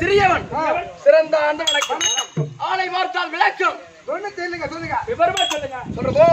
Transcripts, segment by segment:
சிறியவன் சிறந்த அந்த வணக்கம் ஆளை பார்த்தால் விளக்கம் விவரமா சொல்லுங்க சொல்றப்போ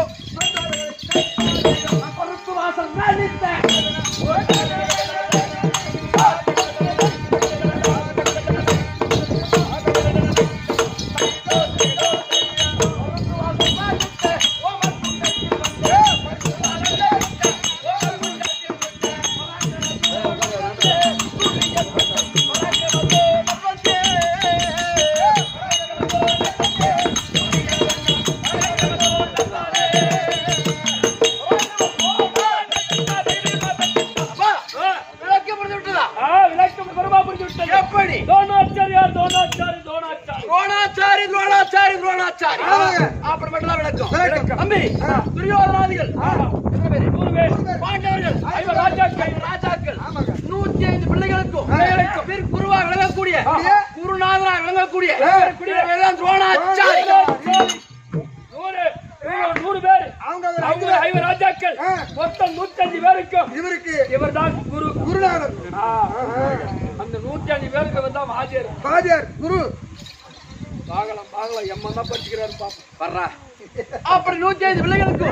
அப்படி 105 பிள்ளைகளுக்கு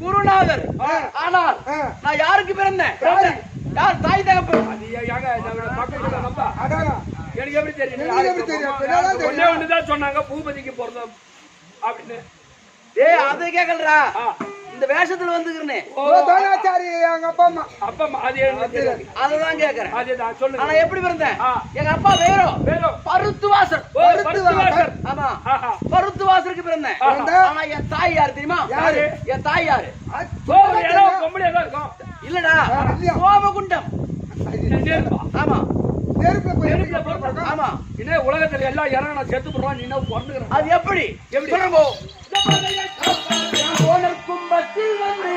குருநாதர். ஆனால் நான் யாருக்கு பிறந்தேன்? யார் தாய் தகப்பன்? எனக்கு எப்படி தெரியும்? ஒன்னே ஒண்ணுதான் சொன்னாங்க, பூபதிக்கு பிறந்தோம் அப்படின்னு. ஏய் அதை கேக்கலடா, இந்த வேஷத்துல வந்துக்கிறனே அததான் கேக்குறேன். ஆனா எப்படி பிறந்தேன்? எங்க அப்பா வேறோ பருத்துவாசர். ஆமா, பருத்துவாசருக்கு பிறந்தேன். ஆனா என் தாய் யாரு தெரியுமா? என் தாய் யாரு? இல்லடா, சோமகுண்டம். ஆமா, ஆமா. இன்னும் உலகத்துல எல்லாம் இறங்க செத்து போடுறான், நீ என்ன பொண்ணுகிறேன். அது எப்படி எப்படி சொல்லுங்க. கும்பத்தில் வந்து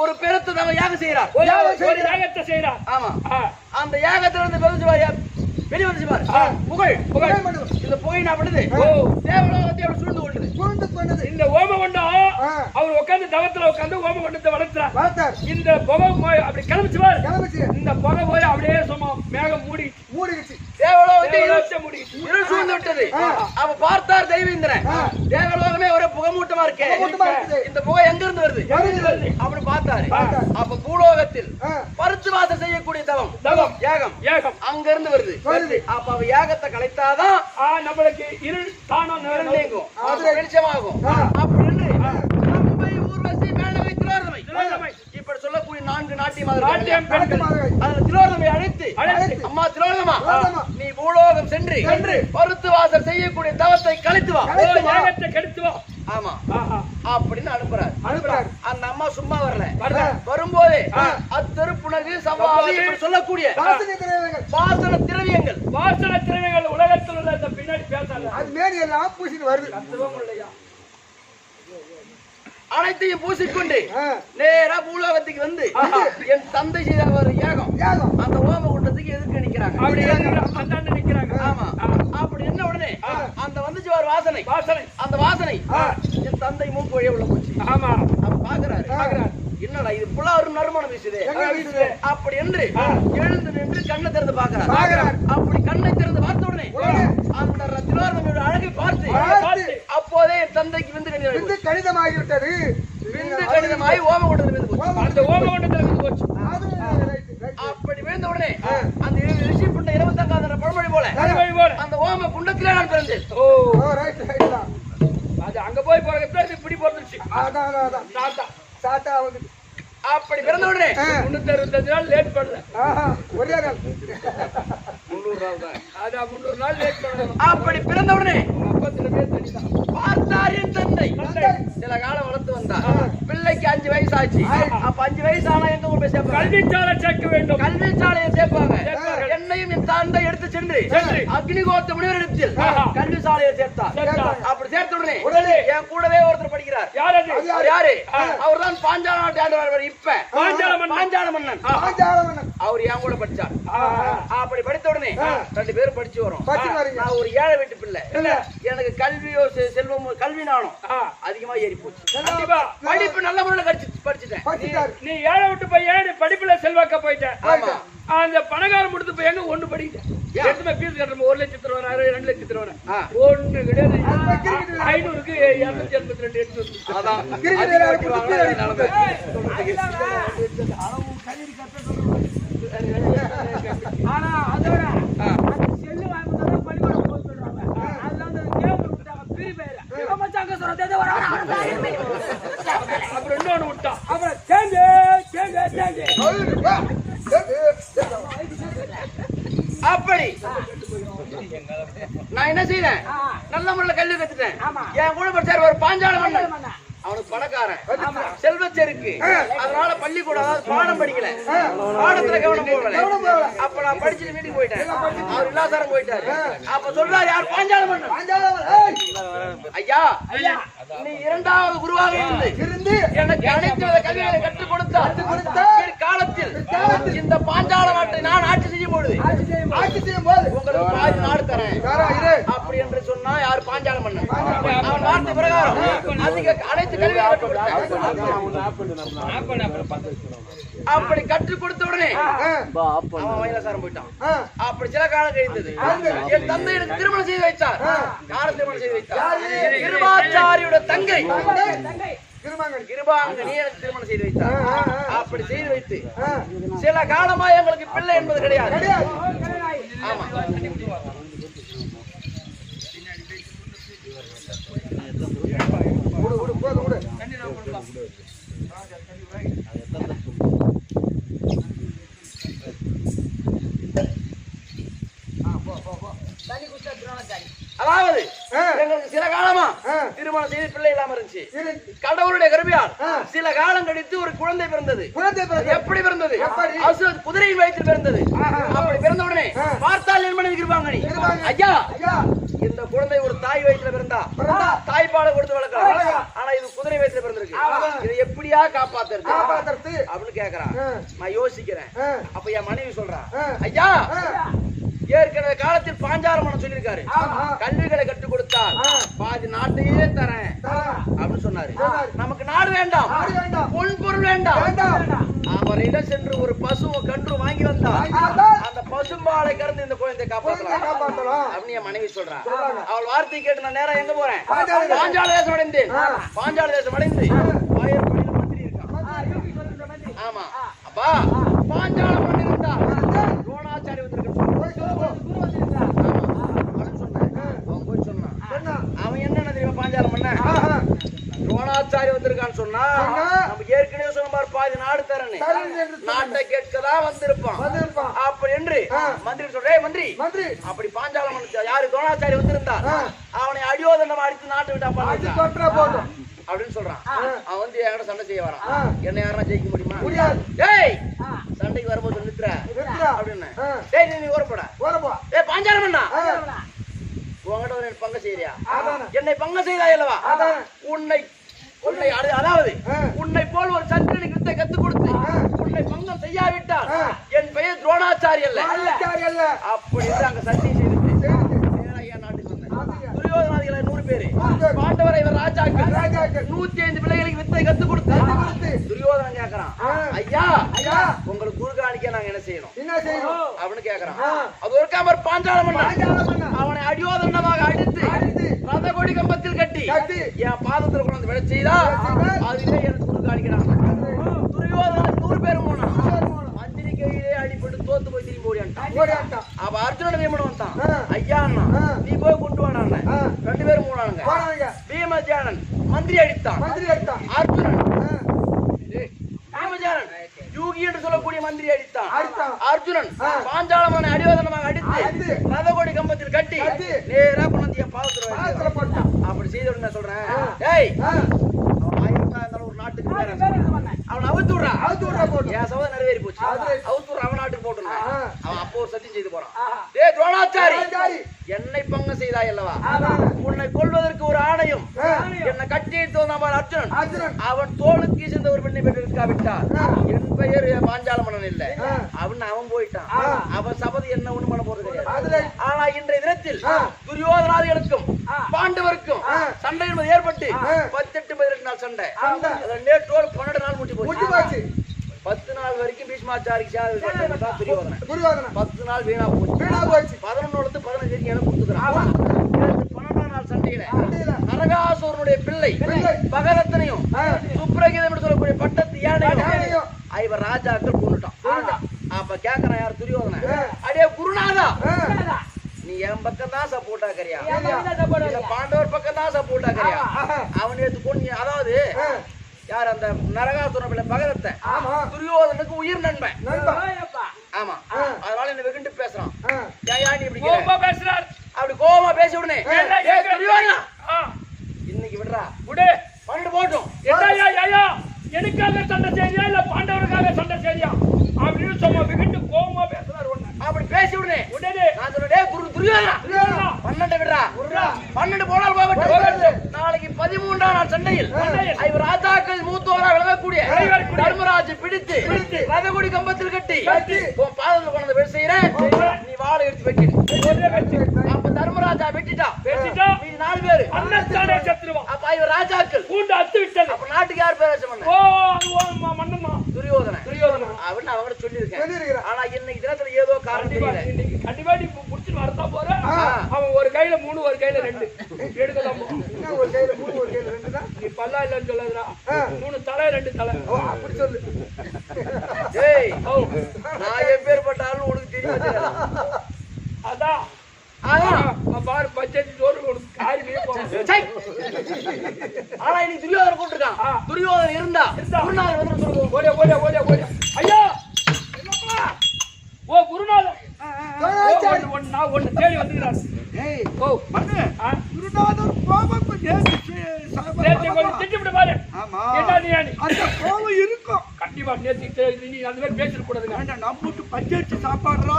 ஒரு பெருத்த யாக செய்யறார். அந்த யாகத்துல வெளிவந்து புகழ் புகழ் இந்த புகை நான் பண்ணுது தேவலோகத்தை சூழ்ந்து கொண்டது. இந்த ஓமகுண்டம் அவர் தவத்துல உட்கார்ந்து ஓமகுண்டத்தை வளர்த்தார். இந்த புகை போய் அப்படி கிளம்பிச்சுவார். இந்த புகை போய் அப்படியே சும்மா மேகம் மூடிடுச்சு. தேவலோகத்தை இருள் சூழ்ந்து விட்டது. அவ பார்த்தார் தெய்வீந்திரன். தேவலோகமே ஒரே புகமூட்டமா இருக்கே, இந்த புகை எங்க இருந்து வருது அப்படி பார்த்தாரு. அப்ப பூலோகத்தில் பருத்து வாசம் செய்யக்கூடிய தவம் யாகம் அங்க இருந்து வருது. அப்ப அவ யாகத்தை கலைத்தாதான் நம்மளுக்கு இருள் தானம் நீங்கும், வெளிச்சமாகும். அப்படி என்று நம்பை ஊர்வசி மேலவை திலோதமை இப்படி சொல்லக்கூடிய 4 நாட்டியம் திலோதமை அழைத்து, அம்மா திலோதமா, நீ பூலோகம் சென்று பருத்து வாசல் செய்யக்கூடிய தவத்தை கழித்து வா, யாகத்தை கெடுத்து வா. ஆமா அப்படின்னு அனுப்புறாரு. அந்த அம்மா சும்மா வரல, வரும்போதே அத்தருப்புணர்வு சவாவி சொல்லக்கூடிய வாசன திரவியங்கள் உலகத்தில் உள்ள இந்த பின்னாடி பேசாத அது மேரி எல்லாம் பூசிட்டு வருது. அனைத்தையும் பூசிக்கொண்டு நேரா பூலோகத்துக்கு வந்து என் தந்தை செய்த ஒரு யாகம் அந்த ஓம குண்டத்துக்கு எதிர்க்க நிக்கிறாங்க. ஆமா அப்படி என்ன உடனே அந்த வந்துச்சு ஒரு வாசனை அந்த வாசனை என் தந்தை மூக்கு வழியா உள்ள போச்சு. ஆமா அப்ப பாக்குறாரு என்னடா இது புலாறு நறுமணம் வீசுது அப்படி என்று எழுந்து நின்று கண்ணை திறந்து பாக்குறாரு. அப்படி கண்ணை திறந்து பார்த்த உடனே அந்த திலோதமையோட அழகை பார்த்து அப்போதே என் தந்தைக்கு விந்து கணிதமாகிவிட்டது. விந்து கணிதமாகி ஓம குண்டத்தில் அந்த ஓம குண்டத்தில் போச்சு. அப்படி விழுந்த உடனே அந்த ரிஷி புண்ட 25 பழமொழி போல அந்த ஓம குண்டத்திலே நான் பிறந்தேன். அது அங்க போய் போறது இப்படி போட்டுச்சு. அப்படி பிறந்த உடனே 365 நாள் லேட் பண்ணல. ஒரே நாள் 300 நாள் லேட் பண்ணல. அப்படி பிறந்த உடனே பார்த்தார் என் தந்தை சில காலம் வளர்த்து வந்தார். பிள்ளைக்கு 5 வயசு ஆச்சு. அப்ப 5 வயசு ஆனா எங்க ஊர் போய் சேர்ப்பாங்க, கல்விச்சாலை சேர்க்க வேண்டும். கல்விச்சாலையை சேர்ப்பாங்க. என்னையும் என் தந்தை எடுத்து சென்று அக்னிகோத்த முனிவரிடத்தில் கல்விசாலையை சேர்த்தார். அப்படி சேர்த்த உடனே என் கூடவே ஒருத்தர் படிக்கிறார். யாரு? அவர் தான் பாஞ்சால நாட்டு ஆண்டவர். இப்ப பாஞ்சால மன்னன் அவர் என் கூட படிச்சார். அப்படி படித்த உடனே 2 பேரும் படிச்சு வரும். நான் ஒரு ஏழை வீட்டு பிள்ளை, எனக்கு கல்வியோ செல்வம் கல்வி நானும் அதிகமா ஏறி போச்சு. படிப்பு நல்ல முறையில் படிச்சுட்டேன். நீ ஏழை விட்டு பையன் படிப்புல செல்வாக்க போயிட்டேன். அந்த பணக்காரம் முடித்து போய் எங்க ஒண்ணு படிக்கிட்டேன். எடுத்துமே பீஸ் கட்டுறோம். 1 லட்சத்து 20,000 2 லட்சத்து 20,000 ஒண்ணு கிடையாது. 500க்கு 282 எடுத்து அதான் ஆனா அதோட செல்லு வாங்க பள்ளிக்கூடம் போய் சொல்றாங்க. அதுல வந்து கேம் விட்டாங்க. பிரி பேர மச்சாங்க சொல்றது அப்புறம் இன்னொன்னு விட்டான். அப்புறம் சேஞ்சு அப்படி நான் என்ன செய்யறேன், நல்ல முறையில் கல்வி கத்துட்டேன். என் கூட படிச்சாரு ஒரு பாஞ்சால மன்னன். அவனுக்கு பணக்காரன், செல்வச்செருக்கு. அதனால பள்ளிக்கூடம் அதாவது பாடம் படிக்கல, பாடத்துல கவனம் போகல. அப்ப நான் படிச்சுட்டு வீட்டுக்கு போயிட்டேன். அவர் இல்லாசாரம் போயிட்டாரு. அப்ப சொல்றாரு யார்? பாஞ்சால மன்னன். ஐயா, நீ 2வது குருவாக இருந்து எனக்கு அனைத்து கல்விகளை கற்றுக் கொடுத்தார். காலத்தில் இந்த பாஞ்சால நாட்டை நான் ஆட்சி செய்யும் போது உங்களுக்கு பாதி நாடு தரேன் அப்படி என்று சொன்னா யார்? பாஞ்சால மன்னன். அவன் வார்த்தை பிரகாரம் அதிக அனைத்து கல்விகளை கற்றுக் அப்படி கற்றுக் கொடுத்த உடனே அவன் வைரசாரம் போயிட்டான். அப்படி சில காலம் கழிந்தது. என் தந்தை எனக்கு திருமணம் செய்து வைத்தார். யார திருமணம் செய்து வைத்தார்? கிருபாச்சாரியோட தங்கை கிருபாங்கனி எனக்கு திருமணம் செய்து வைத்தார். அப்படி செய்து வைத்து சில காலமா எங்களுக்கு பிள்ளை என்பது கிடையாது. ஆமா, அதாவது எங்களுக்கு சில காலமா திருமணம் செய்து பிள்ளை இல்லாம இருந்துச்சு. கடவுளுடைய கருவியால் சில காலம் கழித்து ஒரு குழந்தை பிறந்தது. எப்படி பிறந்தது? குதிரையின் வயிற்றில் பிறந்தது. அப்படி பிறந்த உடனே பார்த்தால் என் மனைவி கிருபாங்கனி, ஐயா இந்த குழந்தை ஒரு தாய் வயிற்றுல பிறந்தா தாய்ப்பாலை கொடுத்து வளர்க்கலாம். ஆனா இது குதிரை வயிற்றுல பிறந்திருக்கு. இதை எப்படியா காப்பாத்துறது அப்படின்னு கேக்குறான். நான் யோசிக்கிறேன். அப்ப என் மனைவி சொல்றா, ஐயா ஏற்கனவே காலத்தில் பாஞ்சாலமனம் சொல்லியிருக்காரு. கல்விகளை கற்றுக் கொடுத்தால் பாதி நாட்டையே தரேன் அப்படின்னு சொன்னாரு. நமக்கு நாடு வேண்டாம், பொன் பொருள் வேண்டாம். அவரிடம் சென்று ஒரு பசுவை கன்று வாங்கி வந்தால் அந்த பசும்பாலை கறந்து இந்த குழந்தையை காப்பாற்றலாம் அப்படின்னு என் மனைவி சொல்றா. அவள் வார்த்தை கேட்டு நான் நேரம் எங்க போறேன்? பாஞ்சால தேசம் அடைந்தேன். பாஞ்சால தேசம் அடைந்து ஆயிரம் மந்திரி இருக்கான். ஆமா, அப்பா பாஞ்சால மன்னன் இருந்தா துரோணாச்சாரி அவன் என்ன தெரியுமா? பாஞ்சால மன்னன் துரோணாச்சாரி வந்திருக்கான்னு சொன்னா நம்ம ஏற்கனவே சொன்ன மாதிரி பாதி நாடு தரேன்னு நாட்டை கேட்கதான் வந்திருப்பான். அப்படி என்று மந்திரி சொல்றேன். மந்திரி அப்படி பாஞ்சால மன்னன் யாரு துரோணாச்சாரி வந்திருந்தா அவனை அடியோதண்டம் அடித்து நாட்டை விட்டா அப்படின்னு சொல்றான். அவன் வந்து என்கிட்ட சண்டை செய்ய வரான். என்ன யாரா ஜெயிக்க முடியுமா? டேய் சண்டைக்கு வரும்போது நிறுத்துற அப்படின்னு. டேய் நீ ஓரப்படா. ஏய் பாஞ்சால மன்னா உங்ககிட்ட ஒரு பங்கு செய்யறியா? என்னை பங்கு செய்தா அல்லவா? உன்னை அதாவது உன்னை போல் ஒரு சந்திரனுக்கு வித்தை கத்துக் கொடுத்து உன்னை பங்கம் செய்யாவிட்டால் என் பெயர் துரோணாச்சாரி அல்ல. அப்படி அங்க சத்தியம் செய்து துரியோதனாதிகளை 100 பேரு பாண்டவரை ராஜாக்கள் 105 பிள்ளைகளுக்கு வித்தை கத்துக் கொடுத்து துரியோதனன் கேக்குறான், ஐயா உங்களுக்கு குரு காணிக்க நாங்க என்ன செய்யணும் அப்படின்னு கேக்குறான். அது ஒரு காமர் பாஞ்சால மன்னன் அவனை அடியோதண்டமாக அடித்து ரத கொடி கம்பத்தில் கட்டி என் பாதத்துல கொண்டு விட செய்தா அதுவே எனக்கு குரு காணிக்கிறான். துரியோதனன் 100 பேரும் போனா மந்திரி கையிலே அடிபட்டு தோத்து போய் திரும்பி ஓடியான்ட்டான். அப்ப அர்ஜுனன் நியமனம் வந்தான். ஐயா நீ போய் கொண்டு வாடான்னு 2 பேரும் போனானுங்க. பீமஜானன் மந்திரி அடித்தான். அர்ஜுனன் பீமஜானன் யூகி என்று சொல்லக்கூடிய மந்திரி அடித்தான். அர்ஜுனன் பாஞ்சாலமனை அடியோதனமாக அடித்து ரதகோடி கம்பத்தில் கட்டி நேரா கொண்டு என் பாதத்துல போட்டான். அப்படி செய்த நான் சொல்றேன், ஏய் ஒரு நாட்டுக்கு அவன் அவுத்து விடுறா. என் சபதம் நிறைவேறி போச்சு. அவுத்து விடுற அவன் நாட்டுக்கு போட்டுருந்தான். அவன் அப்போ ஒரு சத்தியம் செய்து போறான். ஏ துரோணாச்சாரி என்னை பங்கு செய்தாய் அல்லவா? உன்னை கொல்வதற்கு ஒரு ஆணையம் என்னை கட்டியெடுத்து வந்தான் அர்ஜுனன். அவன் தோளுக்கு சேர்ந்த ஒரு பெண்ணை பெற்றிருக்காவிட்டால் என் பெயர் பாஞ்சால மன்னன் இல்லை அப்படின்னு அவன் போயிட்டான். அவன் சபதி என்ன ஒண்ணு பண்ண போறது கிடையாது. ஆனா இன்றைய தினத்தில் துரியோதனாதிகளுக்கும் பாண்டவருக்கும் சண்டை என்பது ஏற்பட்டு 18-18 நாள் சண்டை. நேற்றோடு 12 நாள் முடிச்சு போச்சு. 10 நாள் வரைக்கும் பீஷ்மாச்சாரிக்கு துரியோதனன் 10 நாள் வீணா போச்சு. 11 15 எனக்கு கொடுத்துக்கிறான். 12 நாள் சண்டையில நரகாசுரனுடைய பிள்ளை பகதத்தனையும் சுப்ரகிதம் என்று சொல்லக்கூடிய பட்டத்து யானையும் இவர் ராஜாக்கள் கொண்டுட்டான். அப்ப கேக்குறான் யார்? துரியோதனன், அடே குருநாதா நீ என் பக்கம் தான் சப்போர்ட் ஆக்கறியா? பாண்டவர் பக்கம் தான் சப்போர்ட் ஆக்கறியா? அவன் கொண்டு அதாவது யார் அந்த நரகாசுரன் பிள்ளை பகதத்தை துரியோதனுக்கு உயிர் நண்பன். ஆமா, அதனால என்ன வெகுண்டு பேசுறான். நீ இப்படி பேசுறாரு அப்படி கோபமா பேசி உடனே இன்னைக்கு விடுறா விடு பண்ணிட்டு போட்டும். எனக்காக சண்டை செய்யா இல்ல பாண்டவருக்காக சண்டை செய்யா அப்படின்னு சொன்ன வெகுண்டு கோபமா பேசுறாரு. அப்படி பேசி உடனே நான் சொல்றேன், குரு துரியோதனா 12 விடுறா 12 போனால் போகட்டும். நாளைக்கு 13ஆம் நாள் சண்டையில் இவர் ராஜாக்கள் மூத்தோரா விளங்கக்கூடிய தர்மராஜ் பிடித்து ரதகுடி கம்பத்தில் கட்டி உன் பாதத்தில் கொண்டு வெற்றி செய்யறேன். நீ வாழை எடுத்து வைக்க. அப்ப தர்மராஜா வெட்டிட்டா 4 பேரு அப்ப இவர் ராஜாக்கள் கூண்டு அத்து விட்டது. அப்ப நாட்டுக்கு யார் பேர் துரியோதனன் அப்படின்னு அவங்க சொல்லியிருக்கேன். ஆனா இன்னைக்கு தினத்துல ஏதோ காரணம் தெரியல. கண்டிப்பா நீ முடிச்சு வரதா போற. அவன் ஒரு கையில 3 ஒரு கையில 2 எடுக்கலாம். ஒரு கையில 3 ஒரு கையில 2 தான். நீ பல்லா இல்லன்னு சொல்லாதடா. 3 தலை 2 தலை. அப்படி சொல்லு. ஏய் நான் எப்பேர்ப்பட்ட ஆளு உனக்கு தெரியும். அதான் பாரு பச்சை சோறு உனக்கு காரிலே போகும். ஆனா நீ துரியோதனை போட்டுருக்கான். துரியோதனை இருந்தா குருநாதன் வந்து சொல்லுவோம். ஓடியா ஓடியா ஓடியா ஓடியா ஐயா ஓ குருநாதன் நான் ஒன்னு தேடி வந்துக்கிறான். குருநாதன் கோபம் திட்டமிட்டு பாரு. அந்த கோபம் இருக்கும் கண்டிப்பா. நேற்று நீ அந்த மாதிரி பேசிட கூடாது. நம்ம வீட்டு பச்சை சாப்பாடுறா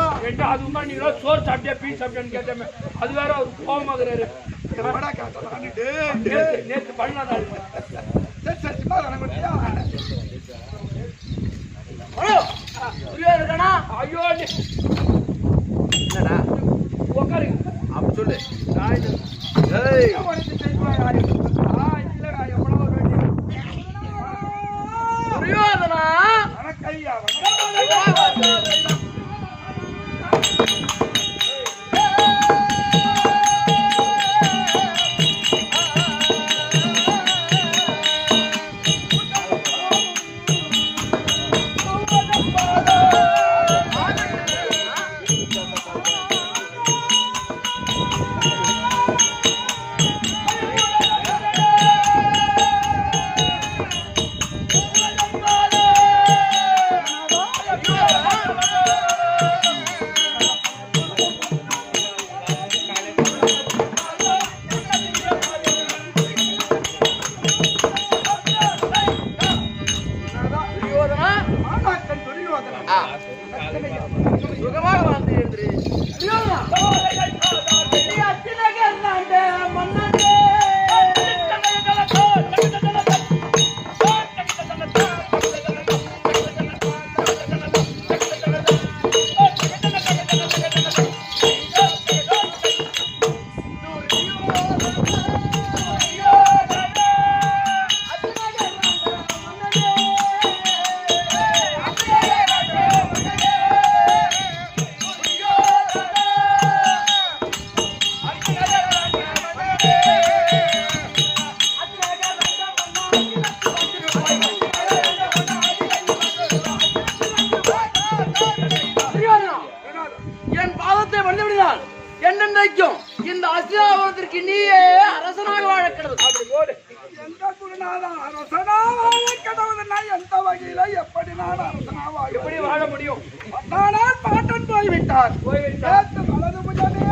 அது மாதிரி நீங்க சோறு சாப்பிட்டியா பீஸ் சாப்பிட்டியான்னு கேட்டேன். அது வேற அவர் கோபமாகறாரு. நேற்று பண்ணாதான் ஐயோ என்னடா துரியோதனா சுகமாக வாழ்ந்து என்று என் பாதத்தை வந்துவிடுதான் என்னென்றைக்கும் இந்த அஸ்தினாபுரத்திற்கு நீயே அரசனாக வாழ கிடது. அப்படி போடு. எந்த குருநாதா அரசனா வாழ கடவுள்னா எந்த வகையில எப்படி நான் அரசனாவா எப்படி வாழ முடியும்? ஆனால் பாட்டன் போய்விட்டார். வலது புஜமே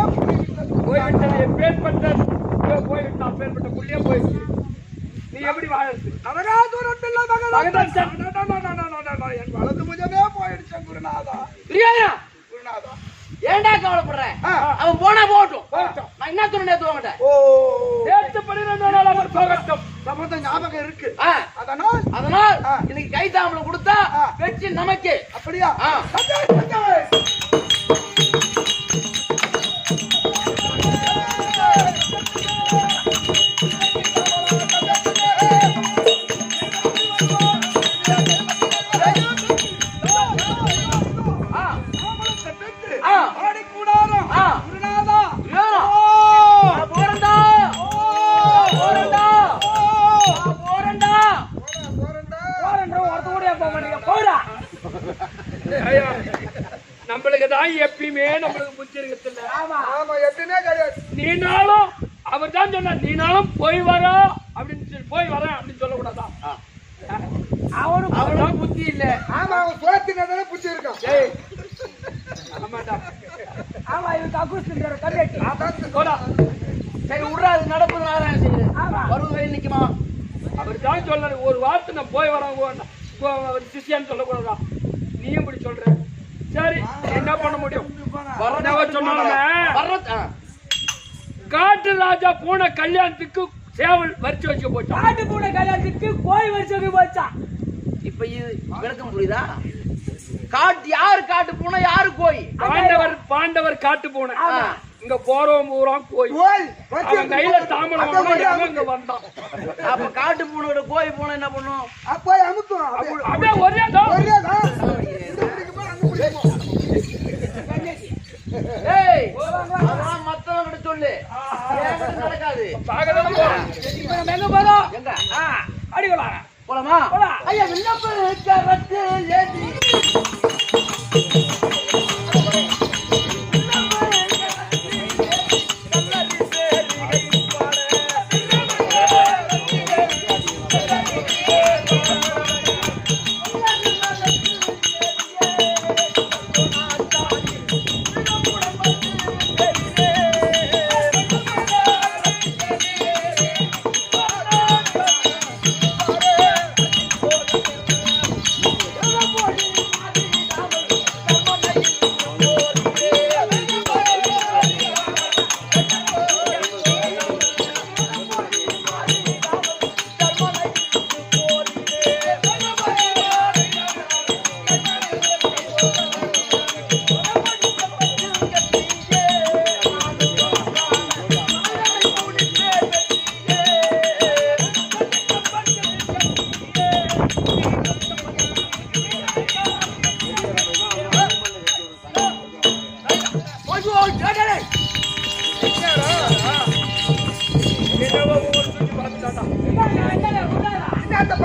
போய்விட்டது எப்பேற்பட்ட போய்விட்ட புள்ளியே போயிடுச்சு. நீ எப்படி வாழறது? நரகாசுரன் பிள்ளை என் வலது புஜமே போயிடுச்சு குருநாதா. குருநாதா ஏன்டா கவலைப்படுற? அவன் போனா போகட்டும். நான் என்ன சொன்னேன் நேத்து ஓ நேத்து 12 நாள் அவர் போகட்டும். சம்பந்தம் ஞாபகம் இருக்கு. அதனால் இன்னைக்கு கை தாம்பலம் கொடுத்தா வெற்றி நமக்கு. அப்படியா? நம்மளுக்கு தான் எப்பயுமே நம்மளுக்கு புத்தி இருக்கிறது. எப்பயுமே கிடையாது. நீனாலும் அவர் தான் சொன்ன நீனாலும் போய் வர அப்படின்னு போய் வரேன் அப்படின்னு சொல்லக்கூடாதான். அவனும் புத்தி இல்ல. ஆமா அவன் சோத்தினதான புத்தி இருக்கான். ஆமாடா. ஆமா இவன் கக்கூஸ் திங்கற கரெக்ட். சரி உட்றாது நடப்பது நாராயணன் செய்யுது. வருவது வழி நிக்குமா? அவர் தான் சொன்னாரு ஒரு வார்த்தை நான் போய் வரேன் சிஷியான்னு சொல்லக்கூடாதா. நீயும் இப்படி சொல்ற. சரி என்ன பண்ண முடியும்? காட்டு ராஜா பூனை கல்யாணத்துக்கு சேவல் வரிச்சு வச்சு போச்சான். காட்டு பூனை கல்யாணத்துக்கு கோய் வரிச்சு வச்சு போச்சான். இப்ப இது விளக்கம் புரியுதா? காட்டு யாரு காட்டு பூனை யாரு கோய்? பாண்டவர் காட்டு பூனை. இங்க போறோம் பூரம் கோய். அவன் கையில தாமரம் இங்க வந்தான். அப்ப காட்டு பூனோட கோய் பூனை என்ன பண்ணும்? அப்ப அமுக்கும். அப்படியே ஒரே தான். ஏய் அதெல்லாம் மத்தவங்க சொல்லு. நடக்காது. பாகதான் போறோம். எங்க போறோம்? எங்க? அடிக்கலாம். போலாமா? ஐயா விண்ணப்ப கரத்து ஏத்தி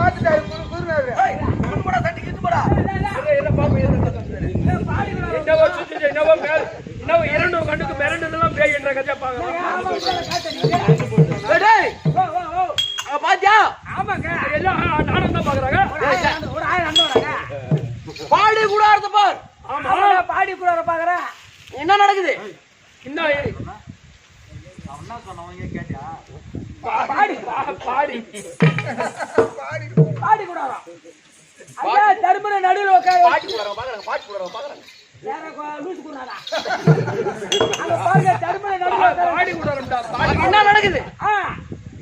பாத்துட்டாரு குருநாதர். போடா தட்டி கிட்டு போடா. என்ன பாப்பா என்னவோ சுத்தி என்னவோ மேல் என்னவோ இரண்டு கண்டுக்கு மிரண்டதெல்லாம் பேய் என்ற கதையா பாக்குறோம். டேய் பாத்தியா? ஆமாங்க எல்லாம் நானும் தான் பாக்குறாங்க. ஒரு 1000 அண்டோறாங்க. பாடி கூட அர்த்த பார். ஆமா பாடி கூட பாக்குறேன். என்ன நடக்குது? என்ன பாடி பாடி பாடி கூட ஐயா தர்மர நடுவுல உட்காரு. பாடி கூட பாக்குறாங்க. வேற லூசு குனாடா. அங்க பாருங்க தர்மர நடுவுல உட்காரு. பாடி விடுறோம்டா. என்ன நடக்குது?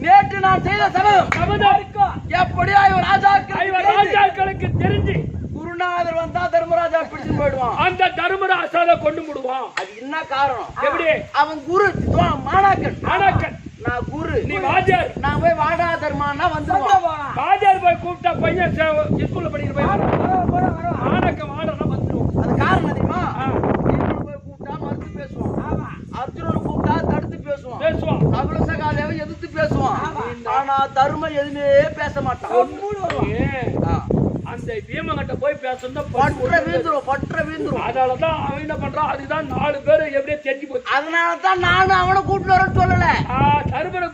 நேற்று நான் செய்த சபதம் எப்படியா இவன் ராஜாக்களுக்கு தெரிஞ்சு குருநாதர் வந்தா தர்மராஜா பிடிச்சு போயிடுவான். அந்த தர்மராஜாவை கொண்டு முடுவான். அது என்ன காரணம்? எப்படி? அவன் குரு மாணாக்கன். நான் குரு, நீ வாஜர். நான் போய் வாடா தர்மான்னா வந்துருவான். வாஜர் போய் கூப்பிட்டா பையன் ஸ்கூல்ல படிக்கிற பையன் மாணக்கம் வாடனா வந்துருவான். அது காரணம் தெரியுமா? போய் கூப்பிட்டா மறுத்து பேசுவான். அர்ஜுனன் கூப்பிட்டா தடுத்து பேசுவான். நகுல சகாதேவ எதிர்த்து பேசுவான். ஆனா தர்மம் எதுவுமே பேச மாட்டான். அந்த பீமங்கிட்ட போய் பேசணும் பற்ற வீந்துரும். அதனாலதான் அவன் என்ன பண்றான்? அதுதான் 4 பேரு எப்படியே தெரிஞ்சு போச்சு. அதனாலதான் நானும் அவனை கூட்டிட்டு வரேன்னு சொல்லல. தர்மரை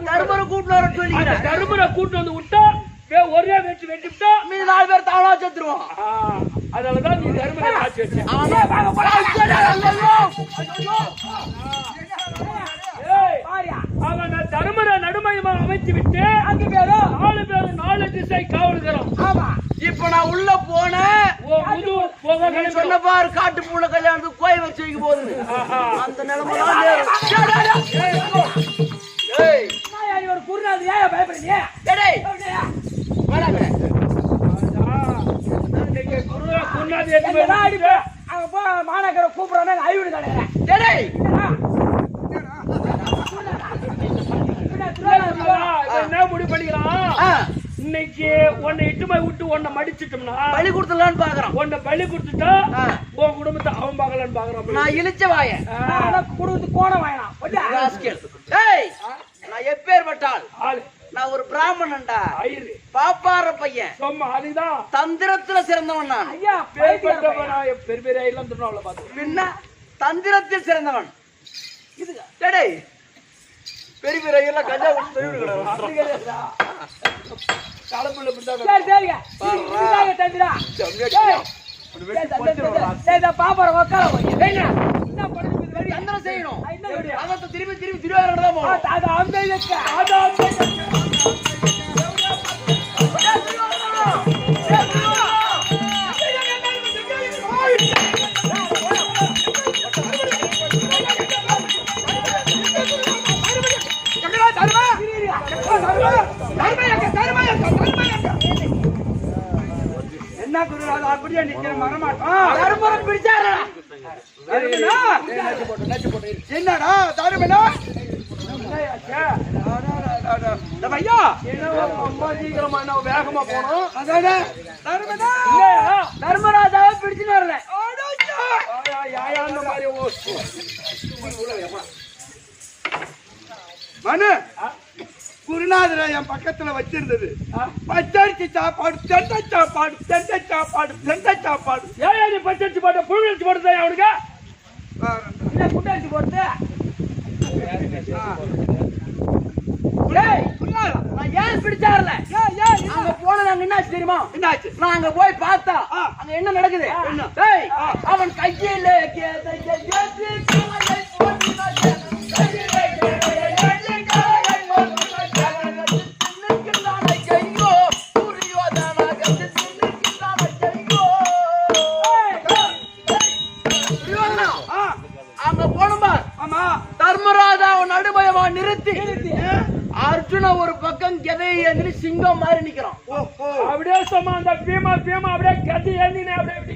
கூட்டிட்டு வரேன்னு சொல்லிக்கிறேன். தர்மரை கூட்டு வந்து விட்டா ஒரே வெட்டி விட்டா மீது 4 பேர் தானா செத்துருவான். அதனாலதான் நீ தர்மரை காட்சி வச்ச. அவன் தர்மரை நடுமையமா அமைச்சு விட்டு 4 பேரும் 4 திசை காவலுகிறோம். இப்ப நான் உள்ள போனேன். சொன்ன பாரு காட்டு பூனை கல்யாணத்துக்கு கோயில் வச்சு வைக்க போகுது. அந்த நிலைமை குருநாதர் ஏன் பயப்படுறீங்க? மாநகர கூப்பிடுறாங்க ஐவனு கிடையாது. என்ன முடிவு பண்ணிக்கலாம்? இன்னைக்கு உன்னை இட்டுமை விட்டு உன்னை மடிச்சிட்டோம்னா பலி கொடுத்துடலான்னு பாக்குறான். உன்னை பலி கொடுத்துட்டா உன் குடும்பத்தை அவன் பார்க்கலான்னு பாக்குறான். நான் இழிச்ச வாயன் குடும்பத்துக்கு கோண வாயலாம். நான் எப்பேற்பட்டால் நான் ஒரு பிராமணன்டா. பாப்பார பையன். அதுதான் தந்திரத்துல சிறந்தவன் நான். ஐயா பெரிய பெரிய பின்ன தந்திரத்தில் சிறந்தவன். பெரிய பெரிய கஞ்சா பாப்பார உக்கார செய்யணும். திரும்பி திரும்பி திருவாரூர் என்ன குருநாதர் அப்படியே நிக்கிற மரமாட்டோம் பிடிச்சாரா? என்னடா தருமனா? வேகமா போனோம். தர்மராஜாவை பிடிச்சுன்னு வரல. மனு குருநாதரை என் பக்கத்துல வச்சிருந்தது. பச்சரிசி சாப்பாடு, தெண்டை சாப்பாடு, தெண்டை சாப்பாடு, தெண்டை சாப்பாடு. ஏன் நீ பச்சரிசி போட்ட புழுங்கரிசி போட்டு அவனுக்கு என்ன குண்டரிசி போட்டு? நான் ஏன் பிடிச்சாருல அங்க போன நாங்க என்னாச்சு தெரியுமா? என்னாச்சு? நான் அங்க போய் பார்த்தா அங்க என்ன நடக்குது? அவன் கையில அங்க போனோம்பா. தர்மராஜா நடுமயமா நிறுத்தி அர்ஜுன ஒரு பக்கம் கதை ஏந்தி சிங்கம் மாதிரி நிக்கிறான். அப்படியே சும்மா அந்த பீமா அப்படியே கதை ஏந்தி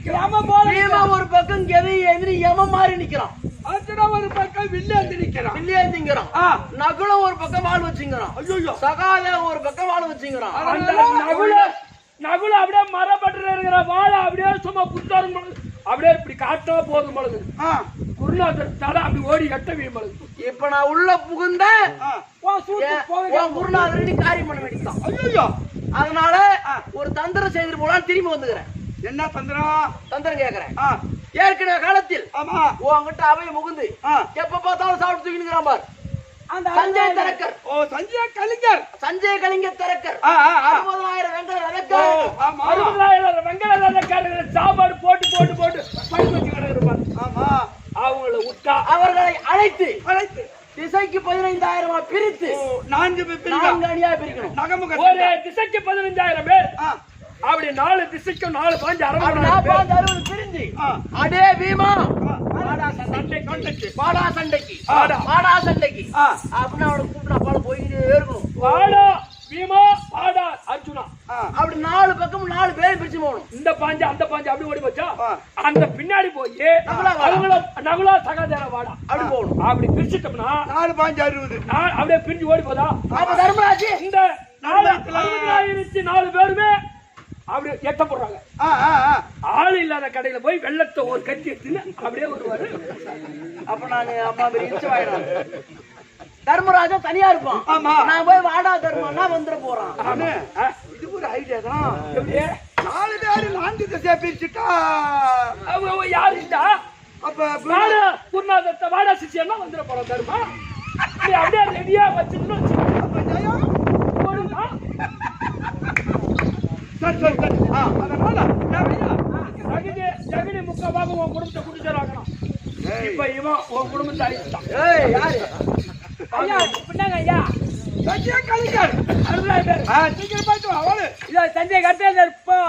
பீமா ஒரு பக்கம் கதை ஏந்தி யம மாதிரி நிக்கிறான். அர்ஜுனா ஒரு பக்கம் வில்லேந்தி நிக்கிறான். வில்லேந்திங்கிறான். நகுலம் ஒரு பக்கம் வாழ் வச்சுங்கிறான். சகாதேவன் ஒரு பக்கம் வாழ் வச்சுங்கிறான். நகுல அப்படியே மரப்பட்டு இருக்கிற வாழை அப்படியே சும்மா புத்தாரும் அப்படியே இப்படி காட்டா போதும் பொழுது குருநாதர் தலை அப்படி ஓடி கட்ட வீழ்மழுது. இப்ப நான் உள்ள புகுந்த குருநாதர் காரியம் பண்ண வேண்டியதான். அதனால தந்திரம் செய்து போலான்னு திரும்பி வந்துக்கிறேன். என்ன தந்திரம்? தந்திரம் கேக்குறேன். ஏற்கனவே காலத்தில் ஆமா உன்கிட்ட அவைய முகுந்து எப்ப பார்த்தாலும் சாப்பிட்டு தூக்கினுங்கிறான் பார். அந்த சஞ்சய் தரக்கர். ஓ சஞ்சய் கலிங்கர். சஞ்சய் கலிங்கர் தரக்கர். 60000 வெங்கல ரதக்காரர்கள். 60000 வெங்கல ரதக்காரர்கள் சாப்பாடு போட்டு போட்டு போட்டு படுத்து வச்சு கிடக்குறாங்க. ஆமா அவங்கள விட்டா அவர்களை அழைத்து திசைக்கு 15000 பிரித்து 4 அணியா பிரிக்கணும். நகமுக ஒரே திசைக்கு 15000 பேர். அப்படி 4 திசைக்கு 4 5 60 பிரிஞ்சு அடே பீமா பாடா சண்டைக்கு அப்படின்னு அவனை கூப்பிட்டு அப்பால போயிட்டே இருக்கணும். வாடா பீமா வாடா அர்ஜுனா அப்படி 4 பக்கம் 4 பேர் பிரிச்சு போகணும். இந்த பாஞ்சு அந்த பாஞ்சு அப்படி ஓடி போச்சா அந்த பின்னாடி போய் அவங்கள நகுலா சகாதேவ வாடா அப்படி போகணும். அப்படி பிரிச்சுட்டோம்னா 4 5 60 அப்படியே பிரிஞ்சு ஓடி போதா. அப்ப தர்மராஜ் இந்த 4 பேருமே அப்படி எட்ட போடுறாங்க. ஆள் இல்லாத கடையில போய் வெள்ளத்தை ஒரு கட்டி எடுத்துன்னு அப்படியே வருவாரு. அப்ப நானு அம்மா இடிச்சு வாயிடும். தர்மராஜன் தனியா இருப்பான். நான் போய் வாடா தர்மன்னா வந்துட போறான். இது ஒரு ஐடியா தான். 4 பேரு 4 திசையா பிரிச்சுட்டா யாரு இருந்தா அப்ப குருநாதத்தை வாடா சிஷியன்னா வந்துட போறான் தர்மா. அப்படியே ரெடியா வச்சுக்கணும். ஜெகனி முக்கா பாகம் உன் குடும்பத்தை குடிச்சாராக்கணும். இப்ப இவன் உன் குடும்பத்தை அழிச்சுட்டான். ஐயா பின்னாங்க ஐயா சஞ்சய் கலிங்கர். சீக்கிரம் போயிட்டு வா. அவளு சஞ்சய் கட்டேன் இருப்பா.